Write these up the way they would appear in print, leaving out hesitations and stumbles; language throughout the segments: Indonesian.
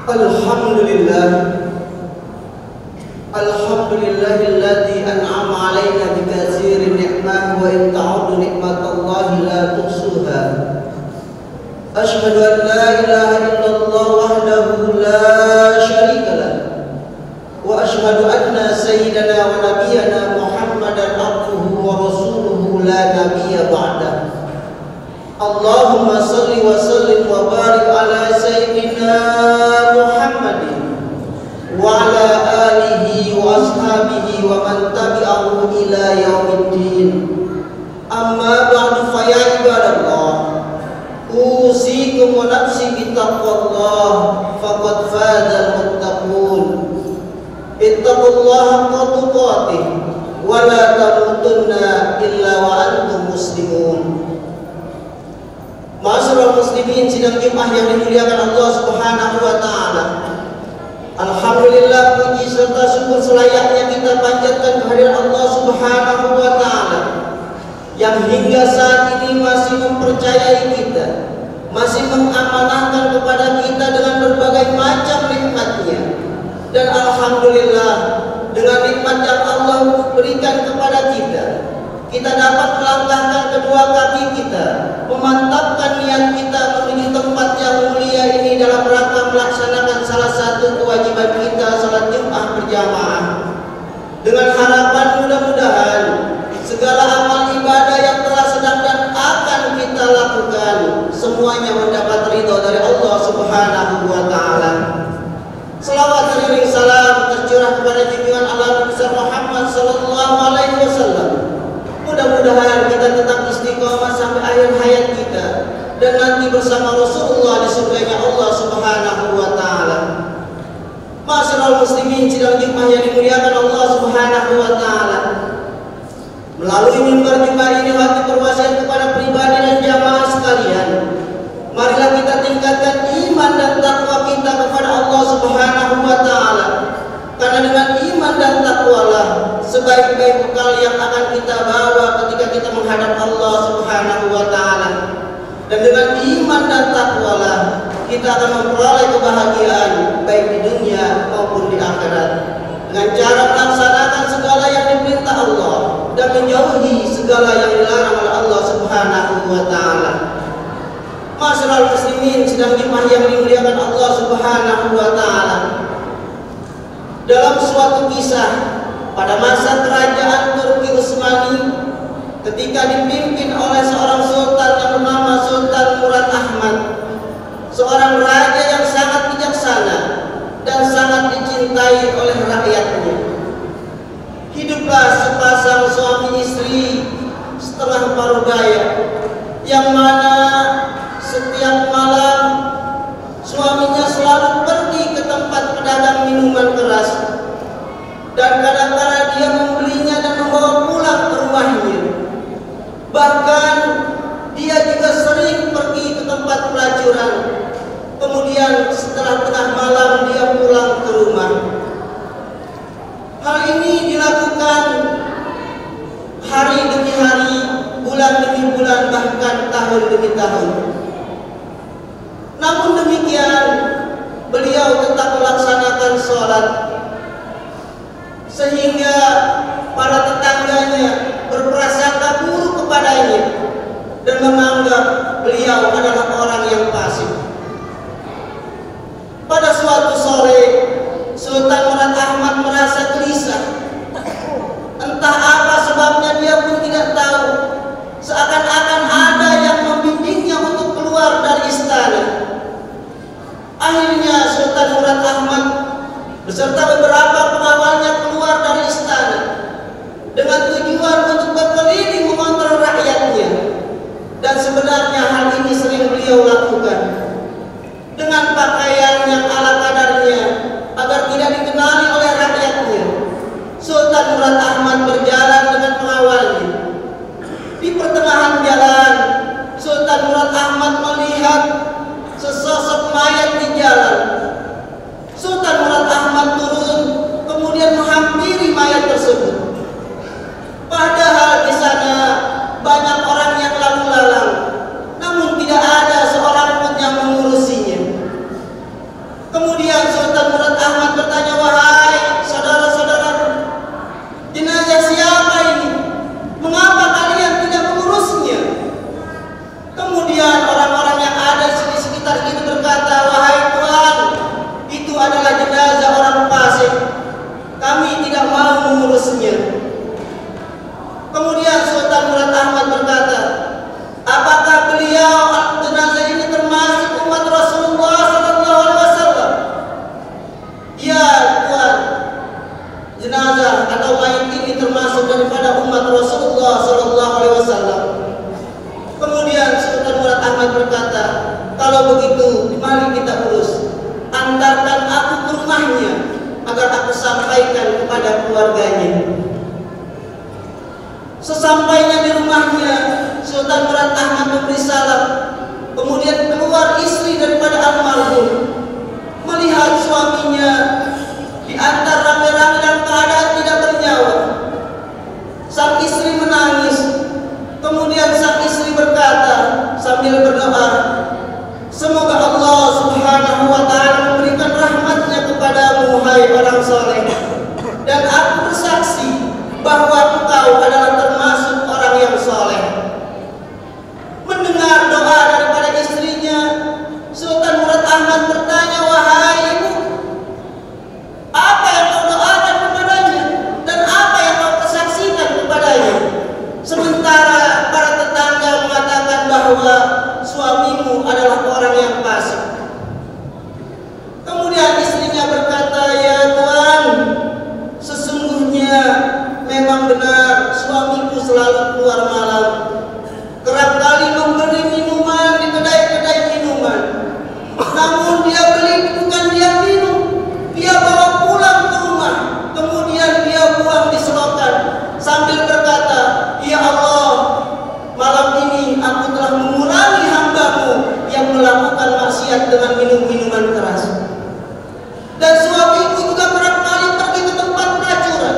Alhamdulillah, alhamdulillahilladzi an'ama 'alaina bi katsirin ni'mah wa in ta'uddu ni'matallahi la tuhsuha. Asyhadu an la ilaha illallah wahdahu la syarika lah wa asyhadu anna sayyidana wa nabiyyana Muhammadan abduhu wa rasuluhu la nabiyya ba'dah. Allahumma salli wa sallim wa barik ala sayyidina Muhammadin wa ala alihi wa ashabihi wa man tabi'ahu ila yaumiddin. Amma ba'du, fa ya ibadallah, usikum wa nafsi bittaqwallah faqad fazal muttaqun. Ittaqullaha haqqa tuqatih wa la tamutunna illa wa antum muslimun. Ma'asyiral muslimin, sidang Jumat yang dimuliakan Allah Subhanahu wa taala. Alhamdulillah, puji serta syukur selayaknya kita panjatkan kehadiran Allah Subhanahu wa taala yang hingga saat ini masih mempercayai kita, masih mengamanahkan kepada kita dengan berbagai macam nikmat-Nya. Dan alhamdulillah, dengan nikmat yang Allah berikan kepada kita dapat melangkahkan kedua kaki kita, memantapkan niat kita menuju tempat yang mulia ini dalam rangka melaksanakan salah satu kewajiban kita, salat Jumat berjamaah. Dengan harapan mudah-mudahan segala amal ibadah yang telah sedang dan akan kita lakukan semuanya mendapat ridho dari Allah Subhanahu wa taala. Selawat dan salam tercurah kepada junjungan Allah besar Muhammad sallallahu alaihi wasallam. Mudah-mudahan kita tetap istiqomah sampai akhir hayat kita dan nanti bersama Rasulullah di surganya Allah Subhanahu wa taala. Ma'asyiral muslimin, sidang Jumat yang dimuliakan Allah Subhanahu wa taala. Melalui mimbar Jumat ini hati berwasiat kepada pribadi dan jamaah sekalian. Marilah kita tingkatkan iman dan takwa kita kepada Allah Subhanahu wa taala. Karena dengan iman dan takwalah sebaik-baik bekal yang akan kita bawa ketika kita menghadap Allah Subhanahu wa taala. Dan dengan iman dan takwalah kita akan memperoleh kebahagiaan baik di dunia maupun di akhirat. Dengan cara melaksanakan segala yang diperintah Allah dan menjauhi segala yang dilarang oleh Allah Subhanahu wa taala. Ma'asyiral muslimin, sidang Jumat yang dimuliakan Allah Subhanahu wa taala. Dalam suatu kisah pada masa kerajaan Turki Utsmani, ketika dipimpin oleh seorang sultan yang bernama Sultan Murad Ahmad, seorang raja yang sangat bijaksana dan sangat dicintai oleh rakyatnya. Hiduplah sepasang suami istri setengah paruh baya, yang mana setiap malam suaminya selalu pergi ke tempat pedagang minuman keras, dan kadang-kadang dia membelinya dan membawa pulang ke rumahnya. Bahkan dia juga sering pergi ke tempat pelacuran, kemudian setelah tengah malam dia pulang ke rumah. Hal ini dilakukan hari demi hari, bulan demi bulan, bahkan tahun demi tahun. Namun demikian, beliau tetap melaksanakan sholat, sehingga para tetangganya berprasangka buruk kepadanya dan menganggap beliau adalah orang yang fasik. Pada suatu sore, Sultan Murad Ahmad merasa gelisah. Entah apa sebabnya, dia pun tidak tahu. Seakan-akan ada yang membimbingnya untuk keluar dari istana. Akhirnya Sultan Murad Ahmad beserta beberapa pengawalnya keluar dari istana dengan tujuan untuk berkeliling mengontrol rakyatnya. Dan sebenarnya hal ini sering beliau lakukan dengan pakaian yang ala kadarnya agar tidak dikenali oleh rakyatnya. Sultan Murad Ahmad berjalan dengan pengawalnya. Di pertengahan jalan, Sultan Murad Ahmad melihat sesosok mayat di jalan. Sultan Murad Ahmad turun begitu, mari kita urus. Antarkan aku ke rumahnya agar aku sampaikan kepada keluarganya. Sesampainya di rumahnya, Sultan Murad Ahmad memberi salam. Kemudian keluar istri daripada almarhum, melihat suaminya diantar rame-rame dalam keadaan tidak bernyawa. Sang istri menangis. Kemudian sang istri berkata sambil berdoa, semoga Allah Subhanahu wa ta'ala memberikan rahmatnya kepadamu, hai orang soleh. Dan aku bersaksi bahwa engkau adalah termasuk orang yang soleh. Mendengar doa daripada istrinya, Sultan Murad Ahmad bertanya, wahai ibu, apa yang kau doakan kepadanya dan apa yang kau persaksikan kepadanya? Sementara para tetangga mengatakan bahwa suamimu adalah orang yang fasik. Kemudian istrinya berkata, ya Tuhan, sesungguhnya memang benar suamiku selalu keluar malam, kerap kali memberi minuman di kedai-kedai minuman. Namun dia beli bukan dia minum, dia bawa pulang ke rumah, kemudian dia buang di selokan sambil berkata, ya Allah, malam ini aku telah mengurangi hamba-Mu yang melakukan maksiat dengan minum-minuman keras. Dan suamiku juga kerap kali pergi ke tempat pelacuran.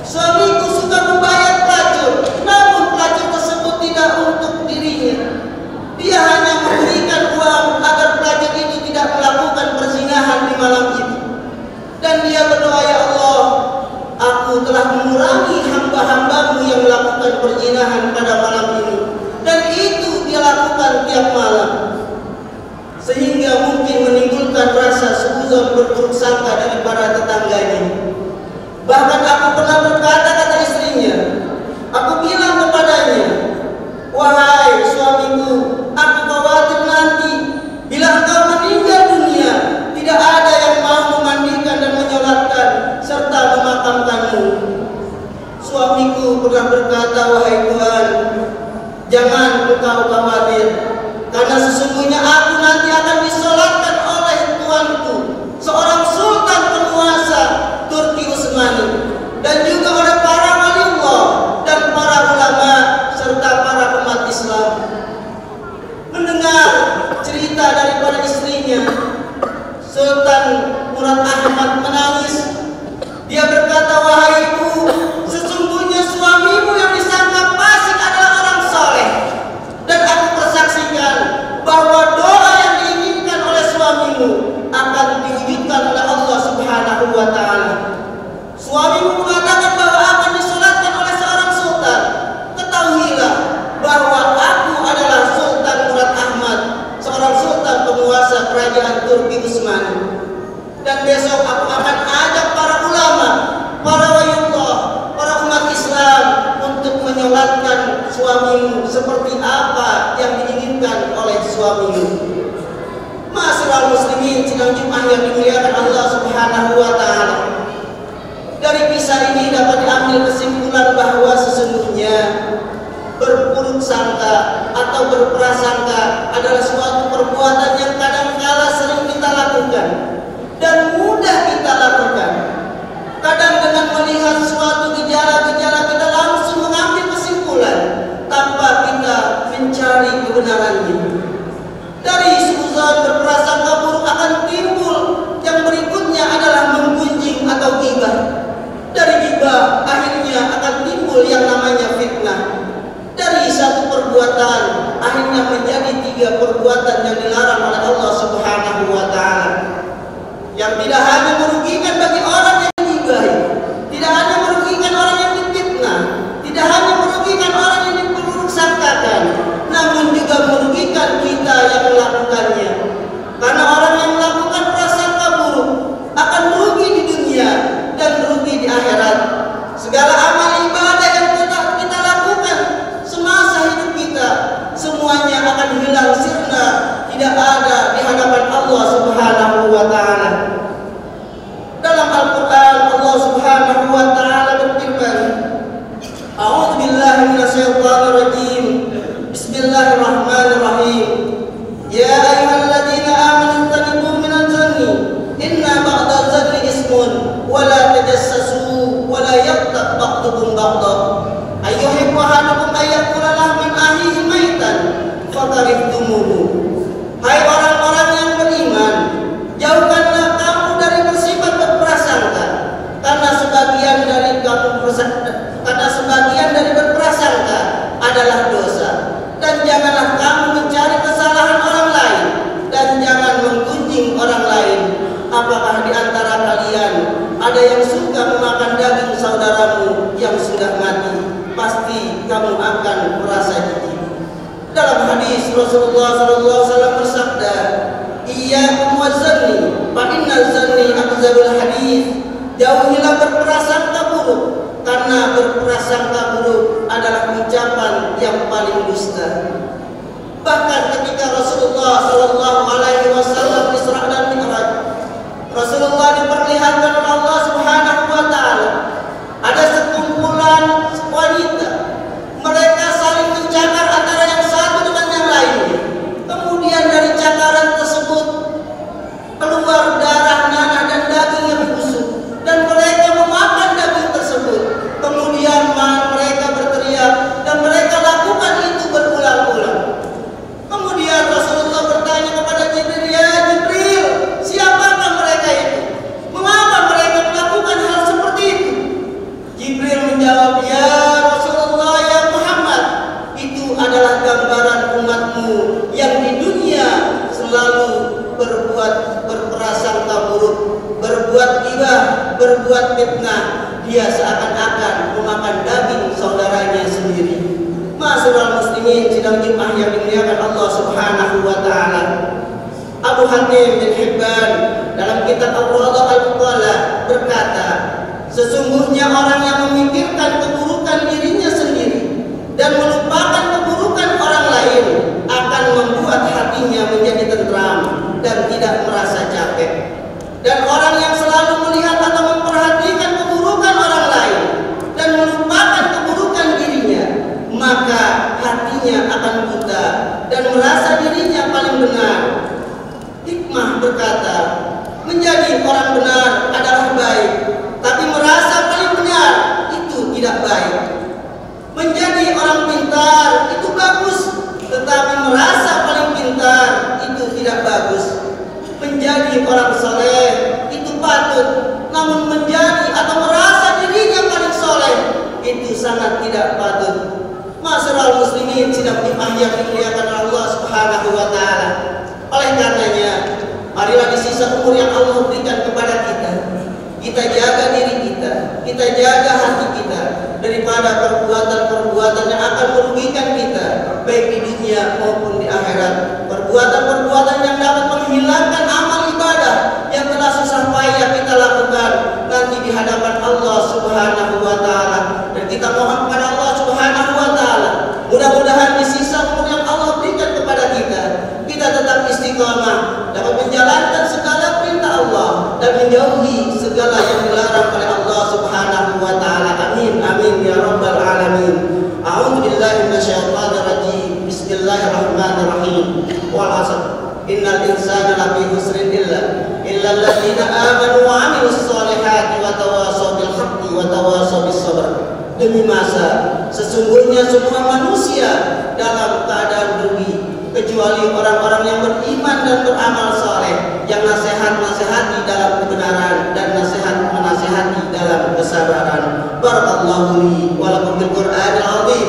Suamiku suka membayar pelacur, namun pelacur tersebut tidak untuk dirinya. Dia hanya memberikan uang agar pelacur itu tidak melakukan perzinahan di malam itu. Dan dia berdoa, ya Allah, aku telah mengurangi hamba-hamba-Mu yang melakukan perzinahan pada malam ini. Dan itu dia lakukan tiap malam, sehingga mungkin menimbulkan rasa suuzon berburuk sangka dari para tetangganya. Bahkan aku pernah berkata, kata istrinya, aku bilang kepadanya, wahai suamiku, aku khawatir nanti bila engkau meninggal dunia, tidak ada yang mau memandikan dan menyolatkan serta memakamkanmu. Suamiku pernah berkata, wahai Tuhan, jangan engkau khawatir, karena sesungguhnya aku nanti akan disolatkan oleh Tuanku, seorang sultan penguasa Turki Utsmani, dan juga oleh para waliullah dan para ulama serta para umat Islam. Mendengar cerita daripada istrinya, Sultan Murad Ahmad menangis. Dia berkata, wahai ibu, sesungguhnya suamimu yang disangka fasik adalah orang soleh. Dan aku persaksikan bahwa doa yang diinginkan oleh suamimu akan diwujudkan oleh Allah Subhanahu wa ta'ala. Suamimu mengatakan bahwa akan disolatkan oleh seorang sultan. Ketahuilah bahwa aku adalah Sultan Murad Ahmad, seorang sultan penguasa kerajaan Turki Utsmani. Dan besok aku akan ajak para ulama, para waliullah, para umat Islam untuk menyolatkan suamimu seperti apa yang diinginkan oleh suamimu. Ma'asyiral muslimin sidang Jumat yang dimuliakan Allah Subhanahu wa ta'ala. Dari kisah ini dapat diambil kesimpulan bahwa sesungguhnya berburuk sangka atau berprasangka adalah suatu perbuatan yang kadang-kala sering kita lakukan dan mudah kita lakukan. Kadang dengan melihat suatu gejala-gejala kita langsung mengambil kesimpulan tanpa kita mencari kebenarannya. Dari suuzon berprasangka buruk akan timbul yang berikutnya adalah menggunjing atau ghibah. Dari ghibah akhirnya akan timbul yang namanya fitnah. Dari satu perbuatan akhirnya menjadi 3 perbuatan yang dilarang oleh Allah Subhanahu wa ta'ala, yang tidak hanya merugikan bagi orang yang digibahi, tidak hanya merugikan orang yang difitnah, tidak hanya merugikan orang yang diburuk sangkakan, namun juga merugikan kita yang melakukannya. Karena orang yang melakukan prasangka buruk akan merugi di dunia dan merugi di akhirat. Segala amal ibadah yang kita lakukan semasa hidup kita, semuanya akan hilang sirna, tidak ada di hadapan Allah Subhanahu wa ta'ala. Dalam Al-Quran Allah Subhanahu wa ta'ala berfirman, A'udzu billahi minasyaitonir rajim. Bismillahirrahmanirrahim. Ya ada yang suka memakan daging saudaramu yang sudah mati, pasti kamu akan merasa jijik. Dalam hadis Rasulullah SAW bersabda, "Iyyakum waz-zanni, fa inna zanni akdzabul hadis." Jauhilah berprasangka buruk, karena berprasangka buruk adalah ucapan yang paling dusta. Bahkan ketika Rasulullah SAW Isra dan Mi'raj, Rasulullah diperlihatkan oleh Allah Subhanahu wa taala ada sekumpulan wanita. Mereka saling mencakar antara yang satu dengan yang lainnya. Kemudian dari cakaran tersebut keluar darah, nanah dan daging yang busuk, dan mereka memakan daging tersebut. Kemudian mereka berteriak dan mereka lakukan itu berulang-ulang. Kemudian Rasulullah bertanya kepada Jibril, "Ya Jibril, siapakah mereka itu? Mengapa mereka melakukan hal seperti itu?" Jibril menjawab, "Ya Rasulullah, ya Muhammad, itu adalah gambaran umatmu yang di dunia selalu berprasangka buruk, berbuat ghibah, berbuat fitnah. Dia seakan-akan memakan daging saudaranya sendiri." Ma'asyiral muslimin sidang Jumat yang dimuliakan Allah Subhanahu wa taala. Abu Hatim bin Hibban dalam kitab Ar-Rawdah Al-Muqallah berkata, sesungguhnya orang yang memikirkan keburukan dirinya sendiri dan melupakan keburukan orang lain akan membuat hatinya menjadi tentram dan tidak merasa capek. Dan orang yang selalu melihat atau memperhatikan keburukan orang lain dan melupakan keburukan dirinya, maka hatinya akan buta dan merasa dirinya paling benar. Hikmah berkata, menjadi orang benar adalah baik, tapi merasa paling benar itu tidak baik. Menjadi orang pintar itu bagus, tetapi merasa paling pintar itu tidak bagus. Menjadi orang soleh itu patut, namun menjadi atau merasa dirinya paling soleh itu sangat tidak patut. Ma'asyiral muslimin sidang Jumat yang dimuliakan Allah Subhanahu wa taala. Oleh karenanya, marilah di sisa umur yang Allah berikan kepada kita jaga diri kita jaga hati kita daripada perbuatan-perbuatan yang akan merugikan kita baik di dunia maupun di akhirat. Perbuatan-perbuatan yang dapat menghilangkan amal ibadah yang telah susah payah kita lakukan nanti di hadapan Allah Subhanahu wa taala. Dan kita mohon kepada Allah Subhanahu wa taala, mudah-mudahan di sisa umur yang Allah berikan kepada kita tetap istiqamah dapat menjalankan segala perintah Allah dan menjauhi segala yang dilarang oleh Allah Subhanahu wa taala. Amin amin ya rabbal alamin. A'udzu billahi minasyaitonir rajim. Bismillahirrahmanirrahim. Wal 'asr. Innal insana lafi khusrin illa alladziina aamanu wa 'amilus shalihati wa tawashaw bil haqqi wa tawashaw bis sabr. Demi masa sesungguhnya semua manusia dalam keadaan rugi kecuali orang-orang yang beriman dan beramal saleh, yang nasihat-nasihati dalam kebenaran dan nasihat-menasihati dalam kesabaran. Barakallahu li wa lakum bil Qur'anil 'azim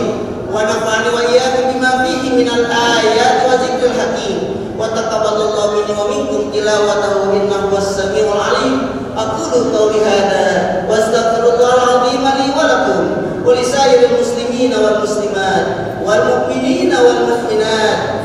wa nafa'ani wa iyyakum bima fihi minal ayati wa dzikril hakim wa taqabbalallahu minni wa minkum tilawatahu innahu was-sami'ul 'alim. Aqulu qawli hadza wa astaghfirullahal 'azim li wa lakum wa lisairil muslimina wal muslimat wal mu'minina wal mu'minat